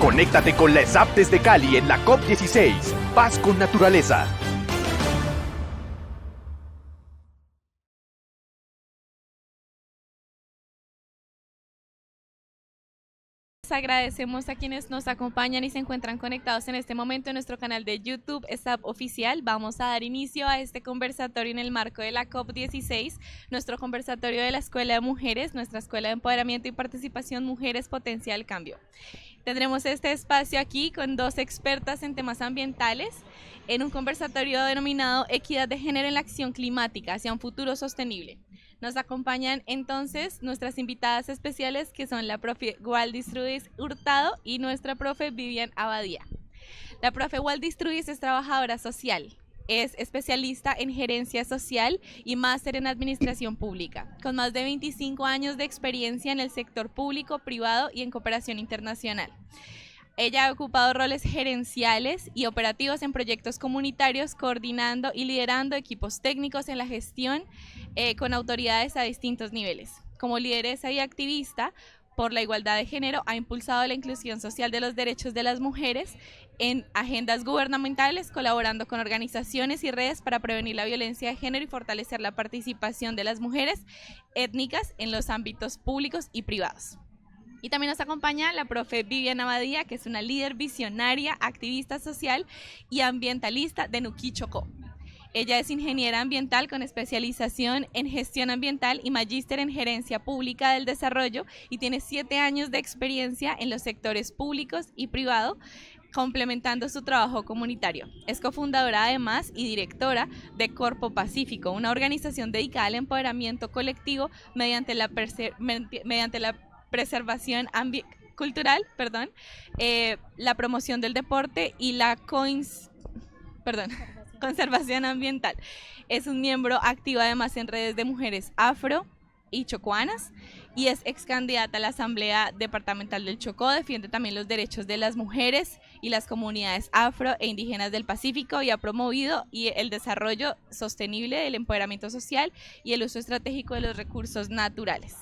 Conéctate con la ESAP desde Cali en la COP16. Paz con naturaleza. Agradecemos a quienes nos acompañan y se encuentran conectados en este momento en nuestro canal de YouTube ESAP Oficial. Vamos a dar inicio a este conversatorio en el marco de la COP16, nuestro conversatorio de la Escuela de Mujeres, nuestra Escuela de Empoderamiento y Participación Mujeres Potencia el Cambio. Tendremos este espacio aquí con dos expertas en temas ambientales en un conversatorio denominado Equidad de Género en la Acción Climática hacia un futuro sostenible. Nos acompañan entonces nuestras invitadas especiales, que son la profe Waldis Trudis Hurtado y nuestra profe Vivian Abadía. La profe Waldis Trudis es trabajadora social, es especialista en gerencia social y máster en administración pública, con más de 25 años de experiencia en el sector público, privado y en cooperación internacional. Ella ha ocupado roles gerenciales y operativos en proyectos comunitarios, coordinando y liderando equipos técnicos en la gestión con autoridades a distintos niveles. Como lideresa y activista por la igualdad de género, ha impulsado la inclusión social de los derechos de las mujeres en agendas gubernamentales, colaborando con organizaciones y redes para prevenir la violencia de género y fortalecer la participación de las mujeres étnicas en los ámbitos públicos y privados. Y también nos acompaña la profe Vivian Abadía, que es una líder visionaria, activista social y ambientalista de Nuquí, Chocó. Ella es ingeniera ambiental con especialización en gestión ambiental y magíster en gerencia pública del desarrollo y tiene 7 años de experiencia en los sectores públicos y privado, complementando su trabajo comunitario. Es cofundadora además y directora de Corpo Pacífico, una organización dedicada al empoderamiento colectivo mediante la preservación cultural, la promoción del deporte y la conservación ambiental. Es un miembro activo además en redes de mujeres afro y chocoanas y es ex candidata a la Asamblea Departamental del Chocó. Defiende también los derechos de las mujeres y las comunidades afro e indígenas del Pacífico y ha promovido el desarrollo sostenible del empoderamiento social y el uso estratégico de los recursos naturales.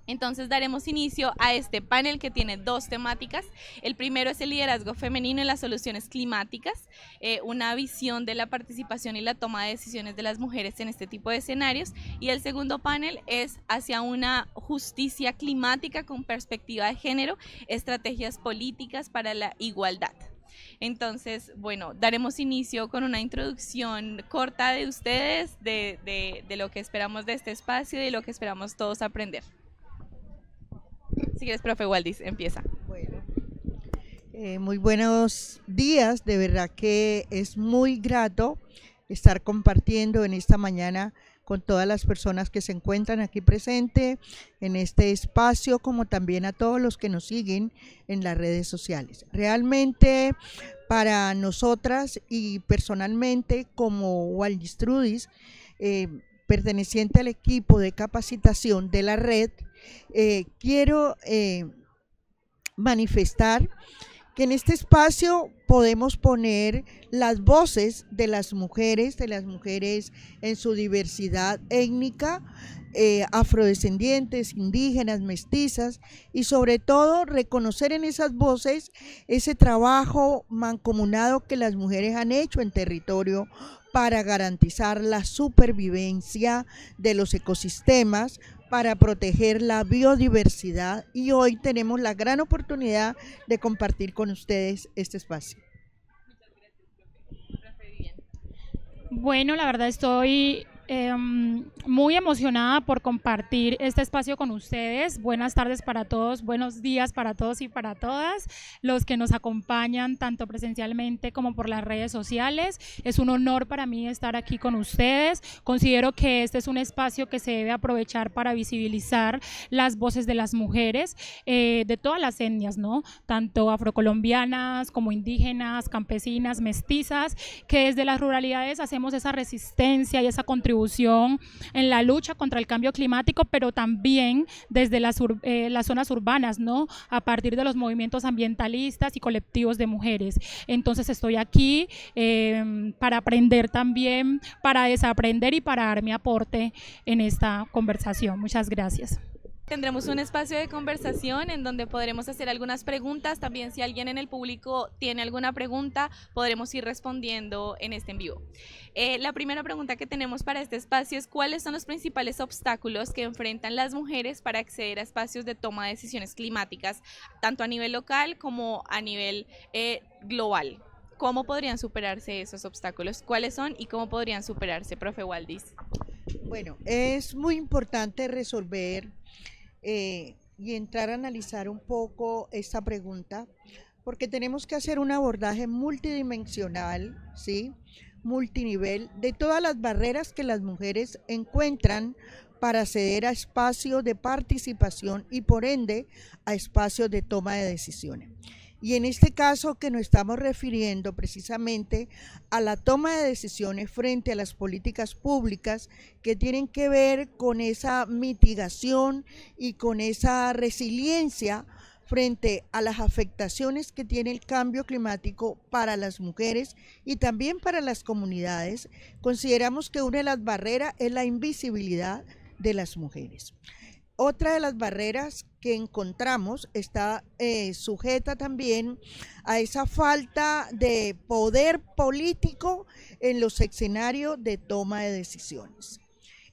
Entonces daremos inicio a este panel que tiene 2 temáticas. El primero es el liderazgo femenino en las soluciones climáticas, una visión de la participación y la toma de decisiones de las mujeres en este tipo de escenarios. Y el segundo panel es hacia una justicia climática con perspectiva de género, estrategias políticas para la igualdad. Entonces, bueno, daremos inicio con una introducción corta de ustedes, de lo que esperamos de este espacio y de lo que esperamos todos aprender. Si quieres, profe Waldis, empieza. Bueno, muy buenos días, de verdad que es muy grato estar compartiendo en esta mañana con todas las personas que se encuentran aquí presentes en este espacio, como también a todos los que nos siguen en las redes sociales. Realmente para nosotras y personalmente como Waldis Trudis, perteneciente al equipo de capacitación de la red, quiero manifestar que en este espacio podemos poner las voces de las mujeres en su diversidad étnica, afrodescendientes, indígenas, mestizas, y sobre todo reconocer en esas voces ese trabajo mancomunado que las mujeres han hecho en territorio para garantizar la supervivencia de los ecosistemas, para proteger la biodiversidad, y hoy tenemos la gran oportunidad de compartir con ustedes este espacio. Bueno, la verdad estoy muy emocionada por compartir este espacio con ustedes. Buenas tardes para todos, buenos días para todos y para todas los que nos acompañan tanto presencialmente como por las redes sociales. Es un honor para mí estar aquí con ustedes. Considero que este es un espacio que se debe aprovechar para visibilizar las voces de las mujeres de todas las etnias, ¿no? Tanto afrocolombianas como indígenas, campesinas, mestizas, que desde las ruralidades hacemos esa resistencia y esa contribución en la lucha contra el cambio climático, pero también desde las zonas urbanas, ¿no? A partir de los movimientos ambientalistas y colectivos de mujeres. Entonces estoy aquí para aprender también, para desaprender y para dar mi aporte en esta conversación. Muchas gracias. Tendremos un espacio de conversación en donde podremos hacer algunas preguntas. También si alguien en el público tiene alguna pregunta, podremos ir respondiendo en este en vivo. La primera pregunta que tenemos para este espacio es ¿cuáles son los principales obstáculos que enfrentan las mujeres para acceder a espacios de toma de decisiones climáticas, tanto a nivel local como a nivel global? ¿Cómo podrían superarse esos obstáculos? ¿Cuáles son y cómo podrían superarse, profe Waldis? Bueno, es muy importante resolver y entrar a analizar un poco esta pregunta, porque tenemos que hacer un abordaje multidimensional, ¿sí? Multinivel, de todas las barreras que las mujeres encuentran para acceder a espacios de participación y por ende a espacios de toma de decisiones. Y en este caso que nos estamos refiriendo precisamente a la toma de decisiones frente a las políticas públicas que tienen que ver con esa mitigación y con esa resiliencia frente a las afectaciones que tiene el cambio climático para las mujeres y también para las comunidades. Consideramos que una de las barreras es la invisibilidad de las mujeres. Otra de las barreras que encontramos está sujeta también a esa falta de poder político en los escenarios de toma de decisiones.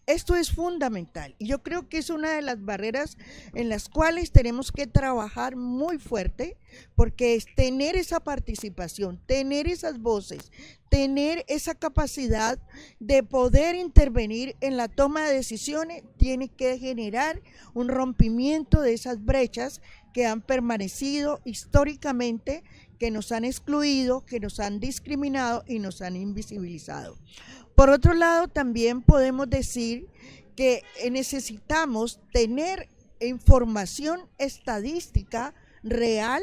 Esto es fundamental y yo creo que es una de las barreras en las cuales tenemos que trabajar muy fuerte, porque es tener esa participación, tener esas voces, tener esa capacidad de poder intervenir en la toma de decisiones, tiene que generar un rompimiento de esas brechas que han permanecido históricamente, que nos han excluido, que nos han discriminado y nos han invisibilizado. Por otro lado, también podemos decir que necesitamos tener información estadística real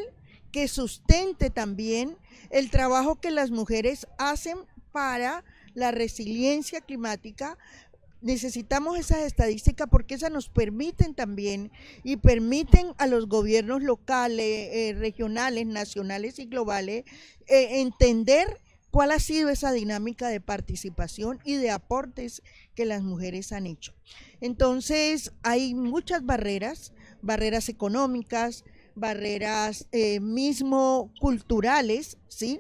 que sustente también el trabajo que las mujeres hacen para la resiliencia climática. Necesitamos esas estadísticas porque esas nos permiten también y permiten a los gobiernos locales, regionales, nacionales y globales entender cuál ha sido esa dinámica de participación y de aportes que las mujeres han hecho. Entonces hay muchas barreras, barreras económicas, barreras mismo culturales, ¿sí?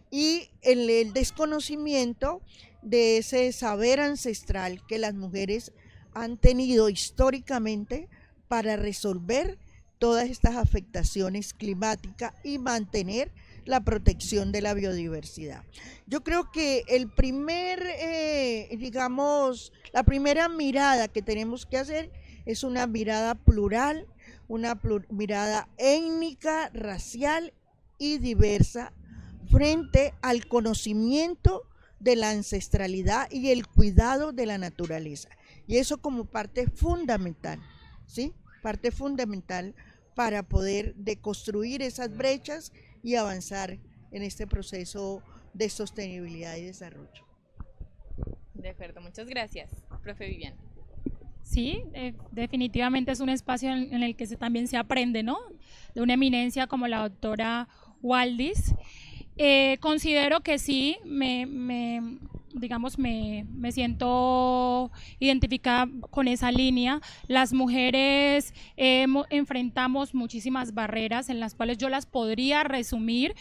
Y el desconocimiento de ese saber ancestral que las mujeres han tenido históricamente para resolver todas estas afectaciones climáticas y mantener la protección de la biodiversidad. Yo creo que la primera mirada que tenemos que hacer es una mirada plural, una mirada étnica, racial y diversa frente al conocimiento de la ancestralidad y el cuidado de la naturaleza. Y eso como parte fundamental, ¿sí? Parte fundamental para poder deconstruir esas brechas y avanzar en este proceso de sostenibilidad y desarrollo. De acuerdo, muchas gracias, profe Viviana. Sí, definitivamente es un espacio en el que también se aprende, ¿no? De una eminencia como la doctora Waldis. Considero que sí, me siento identificada con esa línea. Las mujeres enfrentamos muchísimas barreras en las cuales yo las podría resumir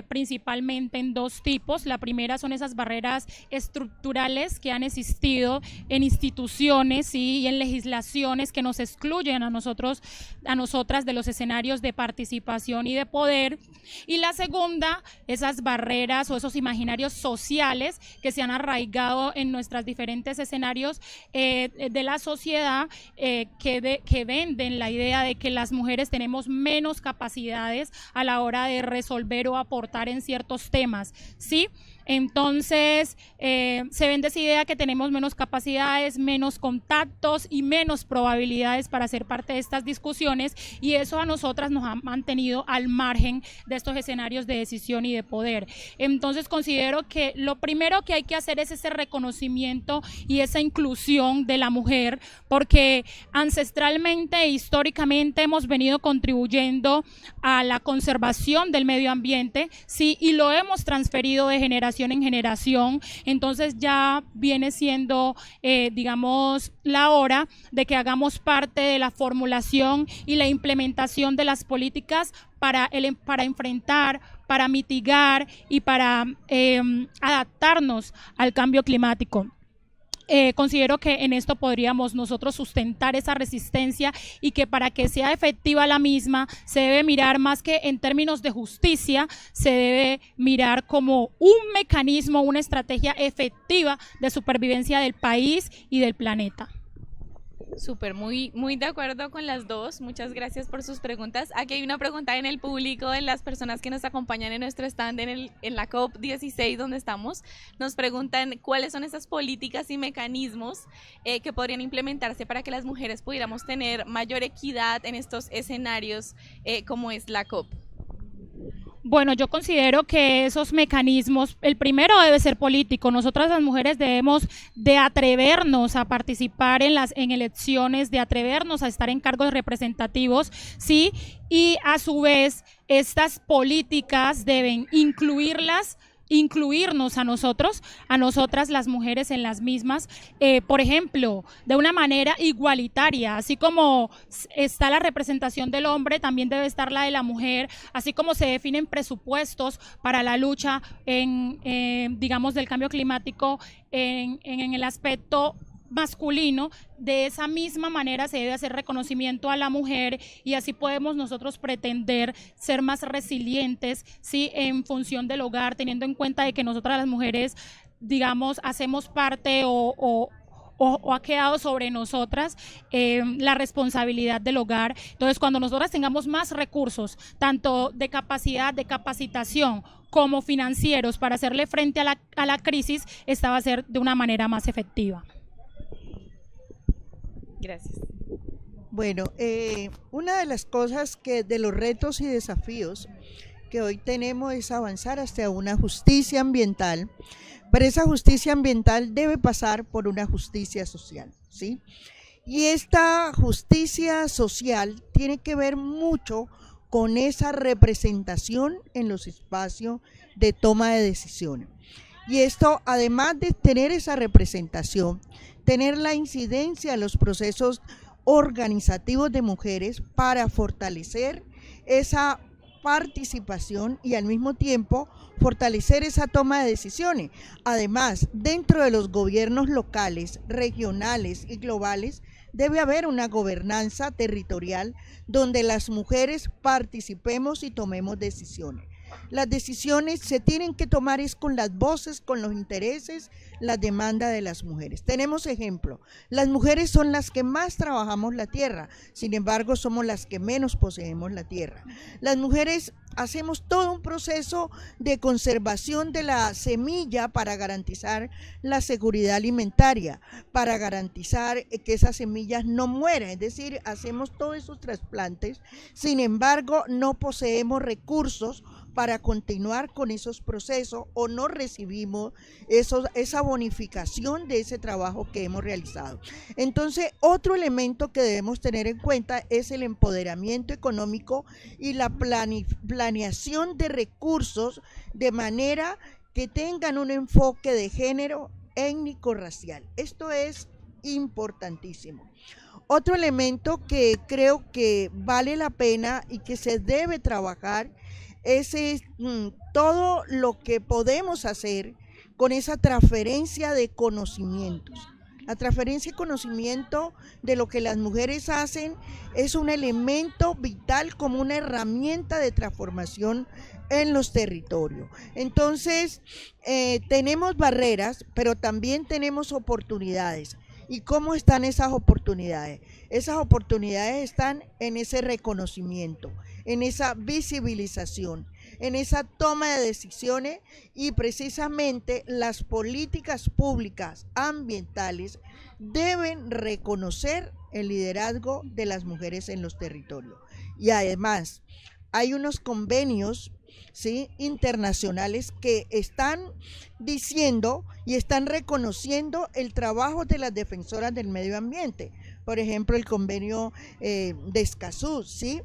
principalmente en dos tipos. La primera son esas barreras estructurales que han existido en instituciones, ¿sí? Y en legislaciones que nos excluyen a nosotras de los escenarios de participación y de poder. Y la segunda, esas barreras o esos imaginarios sociales que se han arraigado en nuestros diferentes escenarios de la sociedad que venden la idea de que las mujeres tenemos menos capacidades a la hora de resolver o aportar en ciertos temas, ¿sí? Entonces se vende esa idea que tenemos menos capacidades, menos contactos y menos probabilidades para ser parte de estas discusiones, y eso a nosotras nos ha mantenido al margen de estos escenarios de decisión y de poder. Entonces considero que lo primero que hay que hacer es ese reconocimiento y esa inclusión de la mujer, porque ancestralmente e históricamente hemos venido contribuyendo a la conservación del medio ambiente, sí, y lo hemos transferido de generación generación en generación. Entonces ya viene siendo, digamos, la hora de que hagamos parte de la formulación y la implementación de las políticas para enfrentar, para mitigar y para adaptarnos al cambio climático. Considero que en esto podríamos nosotros sustentar esa resistencia y que para que sea efectiva la misma se debe mirar más que en términos de justicia, se debe mirar como un mecanismo, una estrategia efectiva de supervivencia del país y del planeta. Súper, muy de acuerdo con las dos. Muchas gracias por sus preguntas. Aquí hay una pregunta en el público, en las personas que nos acompañan en nuestro stand en la COP16 donde estamos. Nos preguntan cuáles son esas políticas y mecanismos que podrían implementarse para que las mujeres pudiéramos tener mayor equidad en estos escenarios como es la COP. Bueno, yo considero que esos mecanismos, el primero debe ser político. Nosotras las mujeres debemos de atrevernos a participar en elecciones, de atrevernos a estar en cargos representativos, ¿sí? Y a su vez, estas políticas deben incluirnos a nosotras las mujeres en las mismas, por ejemplo, de una manera igualitaria, así como está la representación del hombre, también debe estar la de la mujer, así como se definen presupuestos para la lucha digamos, del cambio climático en el aspecto masculino, de esa misma manera se debe hacer reconocimiento a la mujer y así podemos nosotros pretender ser más resilientes, ¿sí? En función del hogar, teniendo en cuenta de que nosotras las mujeres, digamos, hacemos parte o ha quedado sobre nosotras la responsabilidad del hogar. Entonces, cuando nosotras tengamos más recursos, tanto de capacidad, de capacitación, como financieros para hacerle frente a la crisis, esta va a ser de una manera más efectiva. Gracias. Bueno, una de las cosas de los retos y desafíos que hoy tenemos es avanzar hacia una justicia ambiental, pero esa justicia ambiental debe pasar por una justicia social, ¿sí? Y esta justicia social tiene que ver mucho con esa representación en los espacios de toma de decisiones. Y esto, además de tener esa representación, tener la incidencia en los procesos organizativos de mujeres para fortalecer esa participación y al mismo tiempo fortalecer esa toma de decisiones. Además, dentro de los gobiernos locales, regionales y globales, debe haber una gobernanza territorial donde las mujeres participemos y tomemos decisiones. Las decisiones se tienen que tomar es con las voces, con los intereses, la demanda de las mujeres. Tenemos ejemplo, las mujeres son las que más trabajamos la tierra, sin embargo somos las que menos poseemos la tierra. Las mujeres hacemos todo un proceso de conservación de la semilla para garantizar la seguridad alimentaria, para garantizar que esas semillas no mueran, es decir, hacemos todos esos trasplantes, sin embargo no poseemos recursos para continuar con esos procesos o no recibimos esa bonificación de ese trabajo que hemos realizado. Entonces, otro elemento que debemos tener en cuenta es el empoderamiento económico y la planeación de recursos de manera que tengan un enfoque de género étnico-racial. Esto es importantísimo. Otro elemento que creo que vale la pena y que se debe trabajar es todo lo que podemos hacer con esa transferencia de conocimientos. La transferencia de conocimiento de lo que las mujeres hacen es un elemento vital como una herramienta de transformación en los territorios. Entonces, tenemos barreras, pero también tenemos oportunidades. ¿Y cómo están esas oportunidades? Esas oportunidades están en ese reconocimiento, en esa visibilización, en esa toma de decisiones y precisamente las políticas públicas ambientales deben reconocer el liderazgo de las mujeres en los territorios. Y además hay unos convenios, ¿sí?, internacionales que están diciendo y están reconociendo el trabajo de las defensoras del medio ambiente. Por ejemplo, el convenio de Escazú, ¿sí?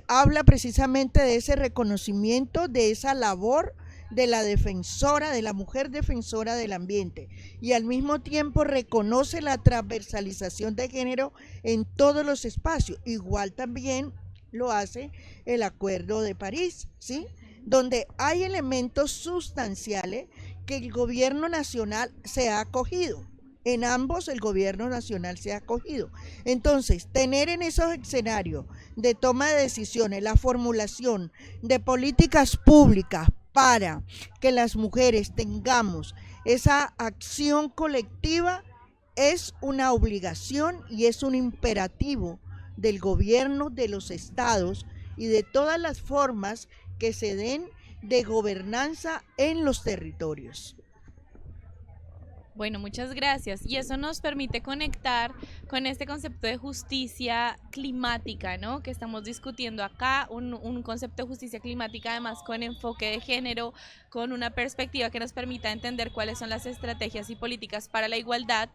Habla precisamente de ese reconocimiento, de esa labor de la defensora, de la mujer defensora del ambiente, y al mismo tiempo reconoce la transversalización de género en todos los espacios. Igual también lo hace el Acuerdo de París, ¿sí?, donde hay elementos sustanciales que el gobierno nacional se ha acogido. En ambos el gobierno nacional se ha acogido. Entonces, tener en esos escenarios de toma de decisiones la formulación de políticas públicas para que las mujeres tengamos esa acción colectiva es una obligación y es un imperativo del gobierno, de los estados y de todas las formas que se den de gobernanza en los territorios. Bueno, muchas gracias. Y eso nos permite conectar con este concepto de justicia climática, ¿no?, que estamos discutiendo acá, un concepto de justicia climática además con enfoque de género, con una perspectiva que nos permita entender cuáles son las estrategias y políticas para la igualdad.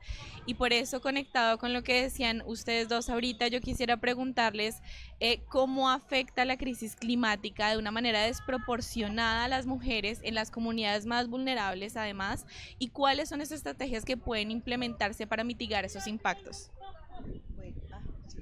Y por eso, conectado con lo que decían ustedes dos ahorita, yo quisiera preguntarles cómo afecta la crisis climática de una manera desproporcionada a las mujeres en las comunidades más vulnerables además, y cuáles son esas estrategias que pueden implementarse para mitigar esos impactos.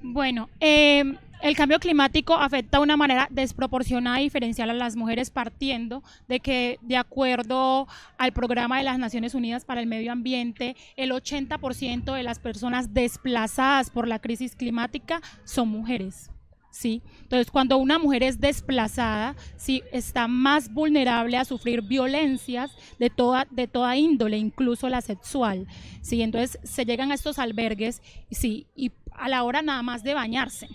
Bueno, el cambio climático afecta de una manera desproporcionada y diferencial a las mujeres, partiendo de que, de acuerdo al Programa de las Naciones Unidas para el Medio Ambiente, el 80% de las personas desplazadas por la crisis climática son mujeres. ¿Sí? Entonces, cuando una mujer es desplazada, sí, está más vulnerable a sufrir violencias de toda índole, incluso la sexual, ¿sí? Entonces se llegan a estos albergues, sí, y a la hora nada más de bañarse,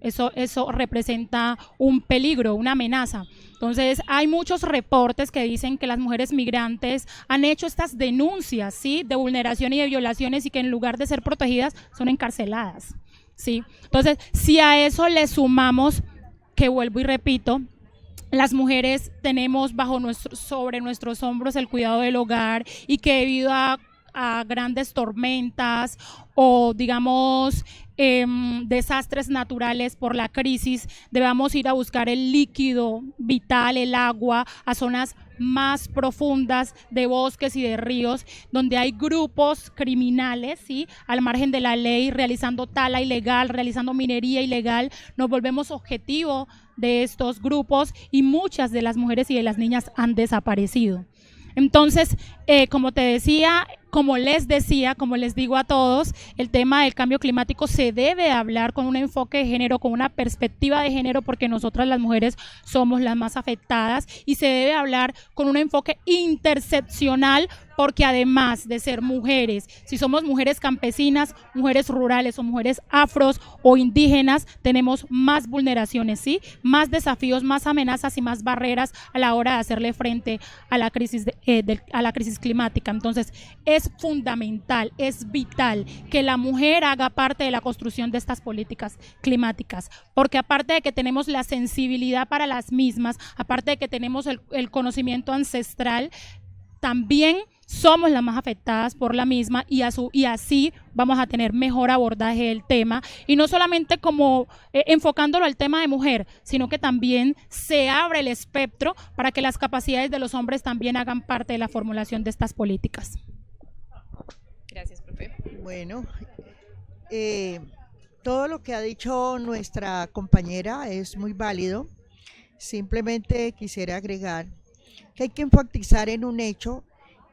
eso representa un peligro, una amenaza. Entonces hay muchos reportes que dicen que las mujeres migrantes han hecho estas denuncias, ¿sí?, de vulneración y de violaciones, y que en lugar de ser protegidas son encarceladas. Sí, entonces si a eso le sumamos que, vuelvo y repito, las mujeres tenemos sobre nuestros hombros el cuidado del hogar, y que debido a grandes tormentas o, digamos, desastres naturales por la crisis, debamos ir a buscar el líquido vital, el agua, a zonas más profundas de bosques y de ríos, donde hay grupos criminales, ¿sí?, al margen de la ley, realizando tala ilegal, realizando minería ilegal. Nos volvemos objetivo de estos grupos, y muchas de las mujeres y de las niñas han desaparecido. Entonces, como les digo a todos, el tema del cambio climático se debe hablar con un enfoque de género, con una perspectiva de género, porque nosotras las mujeres somos las más afectadas, y se debe hablar con un enfoque interseccional, porque además de ser mujeres, si somos mujeres campesinas, mujeres rurales o mujeres afros o indígenas, tenemos más vulneraciones, ¿sí?, más desafíos, más amenazas y más barreras a la hora de hacerle frente a la crisis climática. Entonces es fundamental, es vital que la mujer haga parte de la construcción de estas políticas climáticas, porque aparte de que tenemos la sensibilidad para las mismas, aparte de que tenemos el conocimiento ancestral, también somos las más afectadas por la misma, y así vamos a tener mejor abordaje del tema, y no solamente como enfocándolo al tema de mujer, sino que también se abre el espectro para que las capacidades de los hombres también hagan parte de la formulación de estas políticas. Gracias, profe. Bueno, todo lo que ha dicho nuestra compañera es muy válido. Simplemente quisiera agregar que hay que enfatizar en un hecho,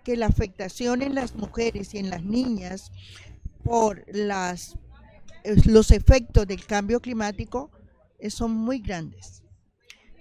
que la afectación en las mujeres y en las niñas por los efectos del cambio climático son muy grandes.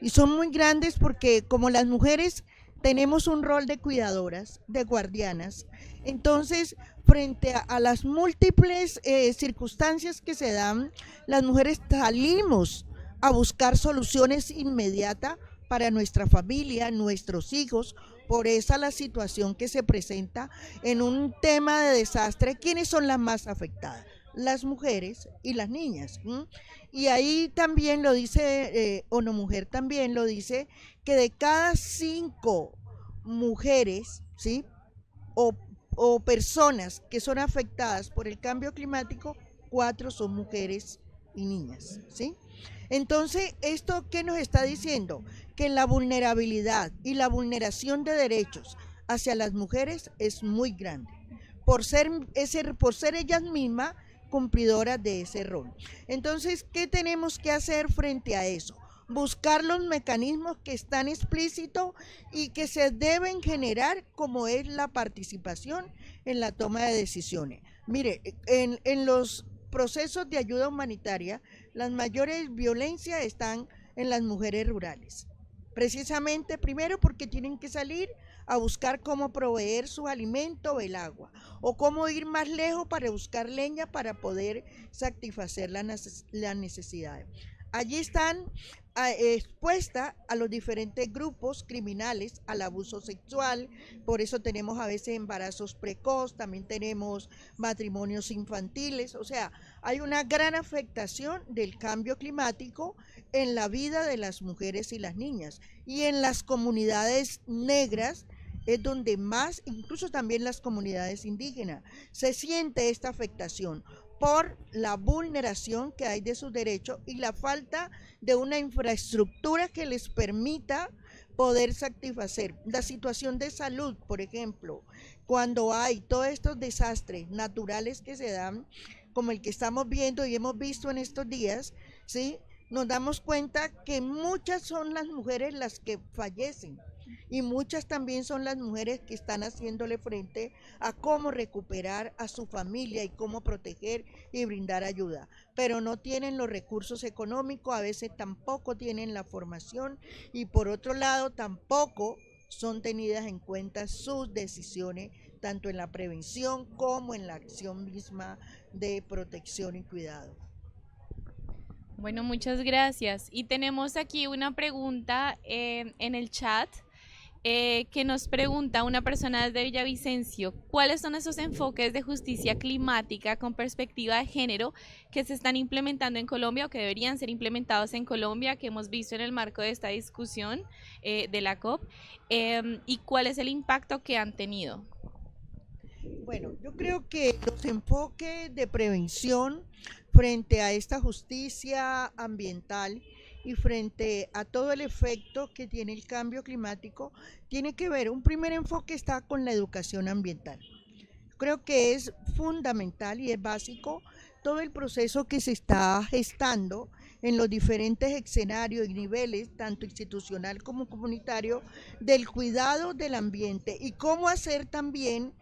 Y son muy grandes porque, como las mujeres tenemos un rol de cuidadoras, de guardianas, entonces frente a las múltiples circunstancias que se dan, las mujeres salimos a buscar soluciones inmediatas para nuestra familia, nuestros hijos. Por esa la situación que se presenta en un tema de desastre. ¿Quiénes son las más afectadas? Las mujeres y las niñas. Y ahí también lo dice, ONU Mujer también lo dice, que de cada 5 mujeres, ¿sí?, o personas que son afectadas por el cambio climático, 4 son mujeres y niñas, ¿sí? Entonces, ¿esto qué nos está diciendo? Que la vulnerabilidad y la vulneración de derechos hacia las mujeres es muy grande, por ser ellas mismas cumplidoras de ese rol. Entonces, ¿qué tenemos que hacer frente a eso? Buscar los mecanismos que están explícitos y que se deben generar, como es la participación en la toma de decisiones. Mire, en los procesos de ayuda humanitaria, las mayores violencias están en las mujeres rurales. Precisamente, primero porque tienen que salir a buscar cómo proveer su alimento o el agua, o cómo ir más lejos para buscar leña para poder satisfacer las necesidades. Allí están expuestas a los diferentes grupos criminales, al abuso sexual, por eso tenemos a veces embarazos precoces, también tenemos matrimonios infantiles, o sea, hay una gran afectación del cambio climático en la vida de las mujeres y las niñas, y en las comunidades negras es donde más, incluso también las comunidades indígenas, se siente esta afectación por la vulneración que hay de sus derechos y la falta de una infraestructura que les permita poder satisfacer. La situación de salud, por ejemplo, cuando hay todos estos desastres naturales que se dan, como el que estamos viendo y hemos visto en estos días, ¿sí? Nos damos cuenta que muchas son las mujeres las que fallecen y muchas también son las mujeres que están haciéndole frente a cómo recuperar a su familia y cómo proteger y brindar ayuda, pero no tienen los recursos económicos, a veces tampoco tienen la formación y por otro lado tampoco son tenidas en cuenta sus decisiones tanto en la prevención como en la acción misma de protección y cuidado. Bueno, muchas gracias. Y tenemos aquí una pregunta en el chat que nos pregunta una persona desde Villavicencio, ¿cuáles son esos enfoques de justicia climática con perspectiva de género que se están implementando en Colombia o que deberían ser implementados en Colombia, que hemos visto en el marco de esta discusión de la COP, y cuál es el impacto que han tenido? Bueno, yo creo que los enfoques de prevención frente a esta justicia ambiental y frente a todo el efecto que tiene el cambio climático, tiene que ver, un primer enfoque está con la educación ambiental. Creo que es fundamental y es básico todo el proceso que se está gestando en los diferentes escenarios y niveles, tanto institucional como comunitario, del cuidado del ambiente y cómo hacer también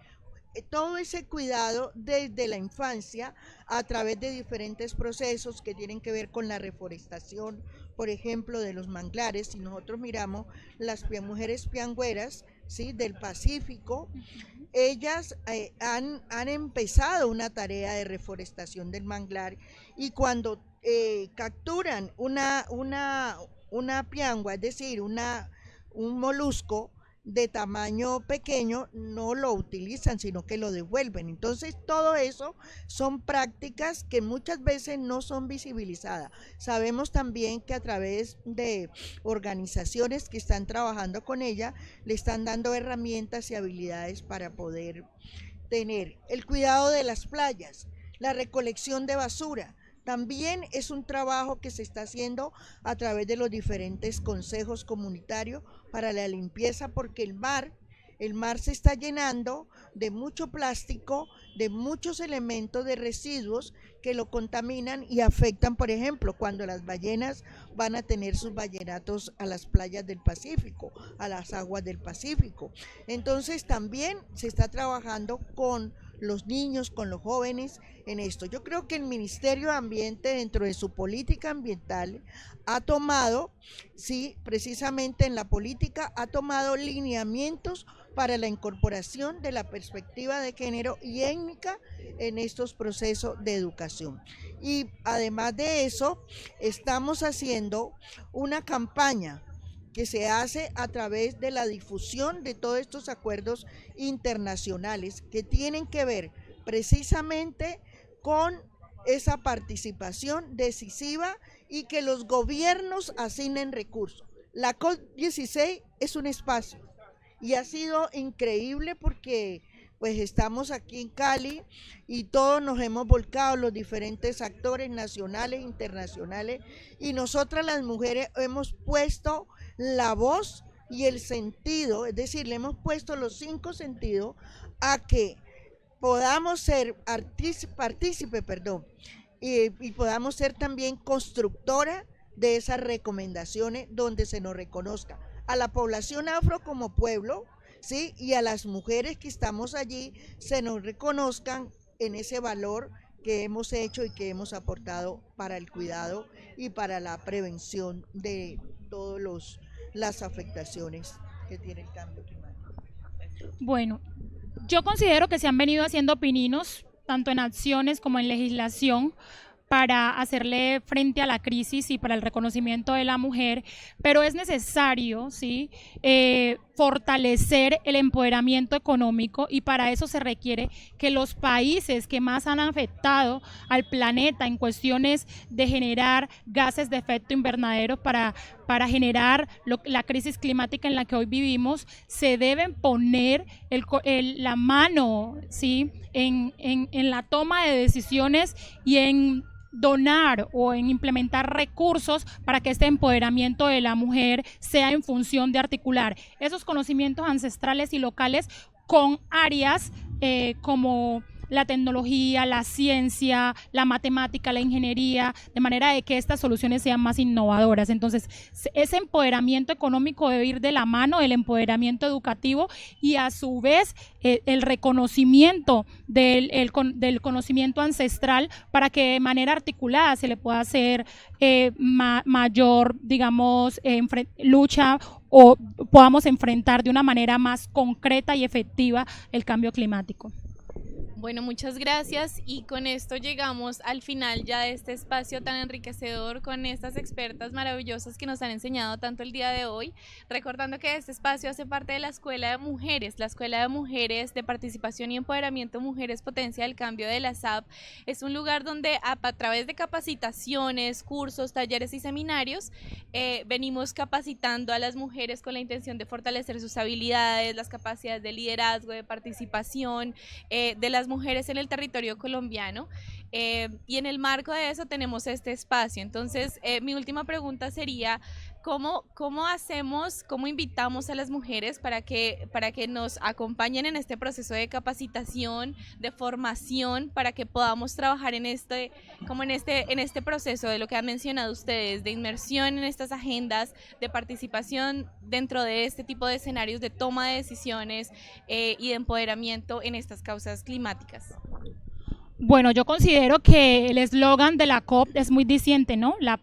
todo ese cuidado desde la infancia a través de diferentes procesos que tienen que ver con la reforestación, por ejemplo, de los manglares. Si nosotros miramos las mujeres piangüeras, ¿sí?, del Pacífico, ellas han empezado una tarea de reforestación del manglar y cuando capturan una piangua, es decir, un molusco de tamaño pequeño, no lo utilizan, sino que lo devuelven. Entonces, todo eso son prácticas que muchas veces no son visibilizadas. Sabemos también que a través de organizaciones que están trabajando con ella, le están dando herramientas y habilidades para poder tener el cuidado de las playas, la recolección de basura. También es un trabajo que se está haciendo a través de los diferentes consejos comunitarios para la limpieza, porque el mar se está llenando de mucho plástico, de muchos elementos de residuos que lo contaminan y afectan, por ejemplo, cuando las ballenas van a tener sus ballenatos a las playas del Pacífico, a las aguas del Pacífico. Entonces también se está trabajando con los niños, con los jóvenes en esto. Yo creo que el Ministerio de Ambiente, dentro de su política ambiental, ha tomado, sí, precisamente en la política, ha tomado lineamientos para la incorporación de la perspectiva de género y étnica en estos procesos de educación. Y además de eso, estamos haciendo una campaña que se hace a través de la difusión de todos estos acuerdos internacionales que tienen que ver precisamente con esa participación decisiva y que los gobiernos asignen recursos. La COP16 es un espacio y ha sido increíble porque pues estamos aquí en Cali y todos nos hemos volcado, los diferentes actores nacionales, internacionales, y nosotras las mujeres hemos puesto la voz y el sentido, es decir, le hemos puesto los 5 sentidos a que podamos ser partícipe, y podamos ser también constructora de esas recomendaciones donde se nos reconozca a la población afro como pueblo, ¿sí? Y a las mujeres que estamos allí se nos reconozcan en ese valor que hemos hecho y que hemos aportado para el cuidado y para la prevención de todas las afectaciones que tiene el cambio climático. Bueno, yo considero que se han venido haciendo pininos, tanto en acciones como en legislación, para hacerle frente a la crisis y para el reconocimiento de la mujer, pero es necesario, ¿sí?, fortalecer el empoderamiento económico, y para eso se requiere que los países que más han afectado al planeta en cuestiones de generar gases de efecto invernadero para generar la crisis climática en la que hoy vivimos, se deben poner la mano, ¿sí?, en la toma de decisiones y en donar o en implementar recursos para que este empoderamiento de la mujer sea en función de articular esos conocimientos ancestrales y locales con áreas como la tecnología, la ciencia, la matemática, la ingeniería, de manera de que estas soluciones sean más innovadoras. Entonces, ese empoderamiento económico debe ir de la mano del empoderamiento educativo y a su vez el reconocimiento del conocimiento ancestral, para que de manera articulada se le pueda hacer mayor, digamos, lucha, o podamos enfrentar de una manera más concreta y efectiva el cambio climático. Bueno, muchas gracias, y con esto llegamos al final ya de este espacio tan enriquecedor con estas expertas maravillosas que nos han enseñado tanto el día de hoy, recordando que este espacio hace parte de la Escuela de Mujeres. La Escuela de Mujeres de Participación y Empoderamiento Mujeres Potencia del Cambio de la SAP es un lugar donde a través de capacitaciones, cursos, talleres y seminarios venimos capacitando a las mujeres con la intención de fortalecer sus habilidades, las capacidades de liderazgo, de participación de las mujeres en el territorio colombiano, y en el marco de eso tenemos este espacio. Entonces, mi última pregunta sería, ¿cómo invitamos a las mujeres para que nos acompañen en este proceso de capacitación, de formación, para que podamos trabajar en este proceso de lo que han mencionado ustedes, de inmersión en estas agendas, de participación dentro de este tipo de escenarios de toma de decisiones y de empoderamiento en estas causas climáticas? Bueno, yo considero que el eslogan de la COP es muy diciente, ¿no? La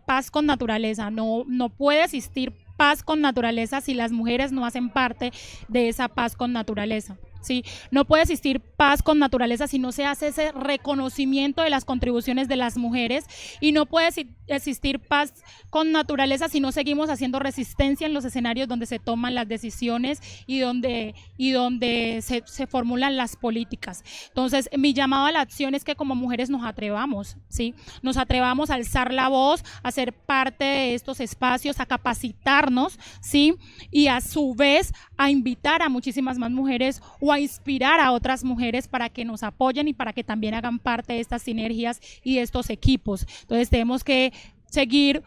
paz con naturaleza. No puede existir paz con naturaleza si las mujeres no hacen parte de esa paz con naturaleza. ¿Sí? No puede existir paz con naturaleza si no se hace ese reconocimiento de las contribuciones de las mujeres, y no puede existir paz con naturaleza si no seguimos haciendo resistencia en los escenarios donde se toman las decisiones y donde se formulan las políticas. Entonces, mi llamado a la acción es que como mujeres nos atrevamos, ¿sí? Nos atrevamos a alzar la voz, a ser parte de estos espacios, a capacitarnos, ¿sí? Y a su vez a invitar a muchísimas más mujeres o a inspirar a otras mujeres para que nos apoyen y para que también hagan parte de estas sinergias y de estos equipos. Entonces tenemos que seguir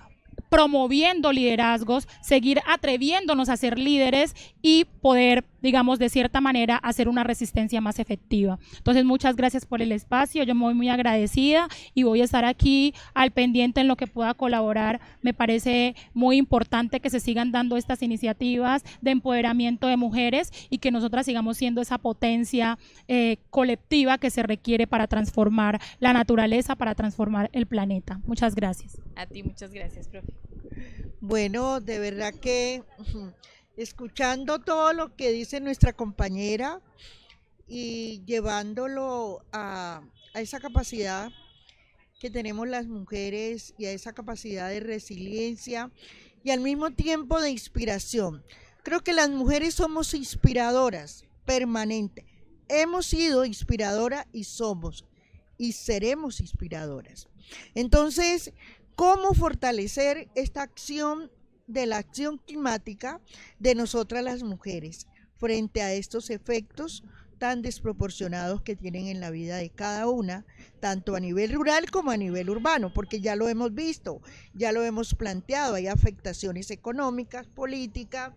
promoviendo liderazgos, seguir atreviéndonos a ser líderes y poder, digamos, de cierta manera hacer una resistencia más efectiva. Entonces, muchas gracias por el espacio, yo me voy muy agradecida y voy a estar aquí al pendiente en lo que pueda colaborar. Me parece muy importante que se sigan dando estas iniciativas de empoderamiento de mujeres y que nosotras sigamos siendo esa potencia colectiva que se requiere para transformar la naturaleza, para transformar el planeta. Muchas gracias. A ti, muchas gracias, profe. Bueno, de verdad que escuchando todo lo que dice nuestra compañera y llevándolo a esa capacidad que tenemos las mujeres y a esa capacidad de resiliencia y al mismo tiempo de inspiración. Creo que las mujeres somos inspiradoras permanentes. Hemos sido inspiradoras y somos y seremos inspiradoras. Entonces, ¿cómo fortalecer esta acción de la acción climática de nosotras las mujeres frente a estos efectos tan desproporcionados que tienen en la vida de cada una, tanto a nivel rural como a nivel urbano, porque ya lo hemos visto, ya lo hemos planteado, hay afectaciones económicas, políticas,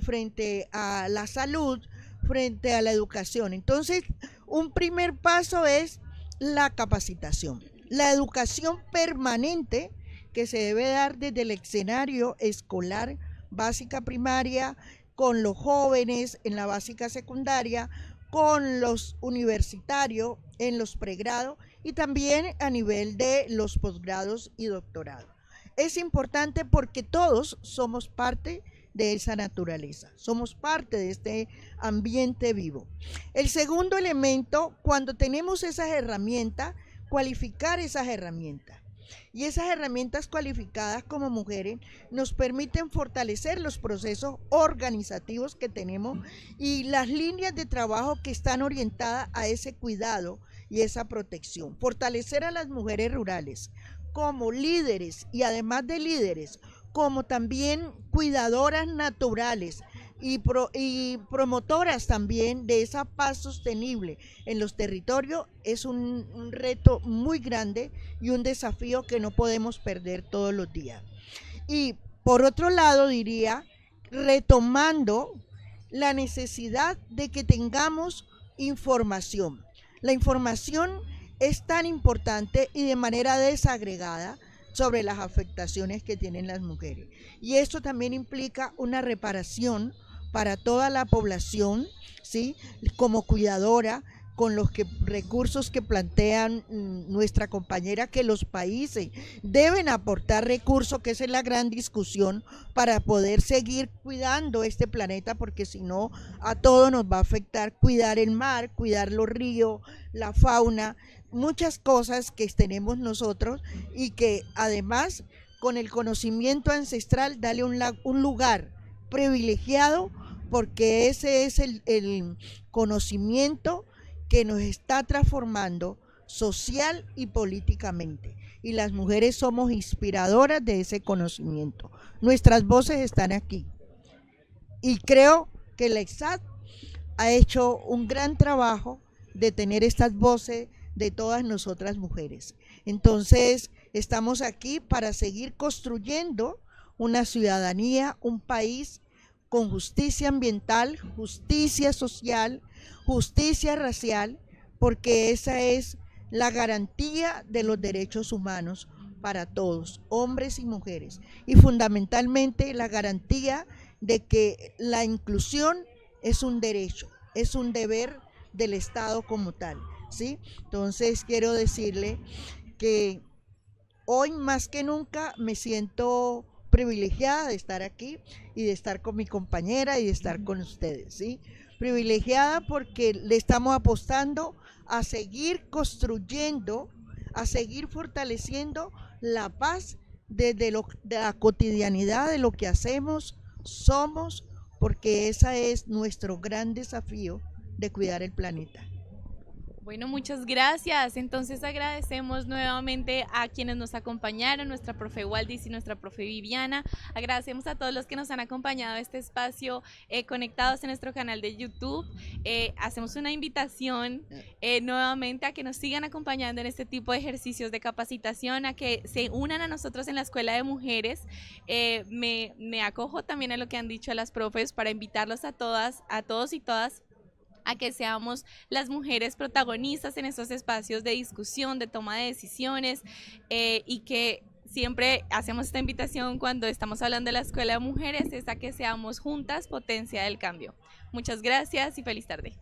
frente a la salud, frente a la educación. Entonces, un primer paso es la capacitación, la educación permanente que se debe dar desde el escenario escolar, básica primaria, con los jóvenes en la básica secundaria, con los universitarios en los pregrados y también a nivel de los posgrados y doctorados. Es importante porque todos somos parte de esa naturaleza, somos parte de este ambiente vivo. El segundo elemento, cuando tenemos esas herramientas, cualificar esas herramientas. Y esas herramientas cualificadas como mujeres nos permiten fortalecer los procesos organizativos que tenemos y las líneas de trabajo que están orientadas a ese cuidado y esa protección. Fortalecer a las mujeres rurales como líderes y además de líderes, como también cuidadoras naturales y promotoras también de esa paz sostenible en los territorios, es un reto muy grande y un desafío que no podemos perder todos los días. Y por otro lado diría, retomando la necesidad de que tengamos información. La información es tan importante y de manera desagregada sobre las afectaciones que tienen las mujeres. Y esto también implica una reparación para toda la población, ¿sí? Como cuidadora, con los recursos que plantean nuestra compañera, que los países deben aportar recursos, que esa es la gran discusión, para poder seguir cuidando este planeta, porque si no, a todo nos va a afectar cuidar el mar, cuidar los ríos, la fauna, muchas cosas que tenemos nosotros y que además con el conocimiento ancestral darle un lugar privilegiado, porque ese es el conocimiento que nos está transformando social y políticamente. Y las mujeres somos inspiradoras de ese conocimiento. Nuestras voces están aquí. Y creo que la EXAD ha hecho un gran trabajo de tener estas voces de todas nosotras mujeres. Entonces, estamos aquí para seguir construyendo una ciudadanía, un país con justicia ambiental, justicia social, justicia racial, porque esa es la garantía de los derechos humanos para todos, hombres y mujeres, y fundamentalmente la garantía de que la inclusión es un derecho, es un deber del Estado como tal, ¿sí? Entonces quiero decirle que hoy más que nunca me siento privilegiada de estar aquí y de estar con mi compañera y de estar con ustedes, ¿sí? Privilegiada porque le estamos apostando a seguir construyendo, a seguir fortaleciendo la paz desde la cotidianidad de lo que hacemos, somos, porque ese es nuestro gran desafío de cuidar el planeta. Bueno, muchas gracias. Entonces agradecemos nuevamente a quienes nos acompañaron, nuestra profe Waldis y nuestra profe Viviana. Agradecemos a todos los que nos han acompañado a este espacio conectados en nuestro canal de YouTube. Hacemos una invitación nuevamente a que nos sigan acompañando en este tipo de ejercicios de capacitación, a que se unan a nosotros en la Escuela de Mujeres. Me acojo también a lo que han dicho las profes para invitarlos a todas, a todos y todas, a que seamos las mujeres protagonistas en esos espacios de discusión, de toma de decisiones, y que siempre hacemos esta invitación cuando estamos hablando de la Escuela de Mujeres, es a que seamos juntas potencia del cambio. Muchas gracias y feliz tarde.